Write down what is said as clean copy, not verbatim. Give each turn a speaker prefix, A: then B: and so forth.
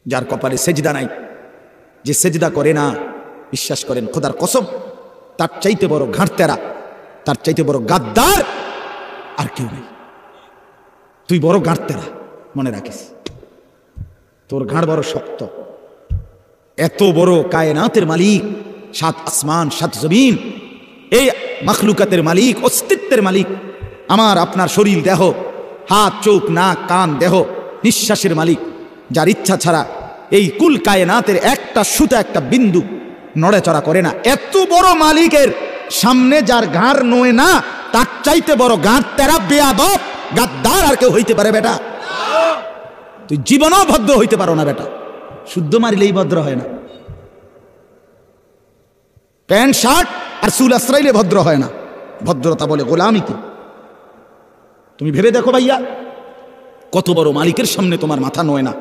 A: যার কপালে সেজদা নাই, যে সেজদা করে না, বিশ্বাস করেন খোদার কসম, তার চাইতে বড় ঘাড়তেরা, তার চাইতে বড় গাদ্দার আর কেউ নেই। তুই বড় ঘাড়তেরা, মনে রাখিস, তোর ঘাড় বড় শক্ত। এত বড় কায়নাতের মালিক, 7 আসমান 7 জমিন, এই মাখলুকাতের মালিক, অস্তিত্বের মালিক, আমার আপনার শরীর, দেহ, হাত, চোখ, নাক, কান, দেহ, নিঃশ্বাসের মালিক, যার ইচ্ছা ছাড়া এই কুল কায়নাতের একটা সুতা, একটা বিন্দু নড়াচড়া করে না, এত বড় মালিকের সামনে যার ঘাড় নয় না, তার চাইতে বড় ঘাড় তেরা, বেয়াদব, গাদ্দার আর কেউ হইতে পারে বেটা? তুই জীবনও ভদ্র হইতে পারো না বেটা, শুদ্ধ মারিলেই ভদ্র হয় না। প্যান্ট শার্ট আর চুল আশ্রাইলে ভদ্র হয় না, ভদ্রতা বলে গোলামি কি? তুমি ভেবে দেখো ভাইয়া, কত বড় মালিকের সামনে তোমার মাথা নয় না।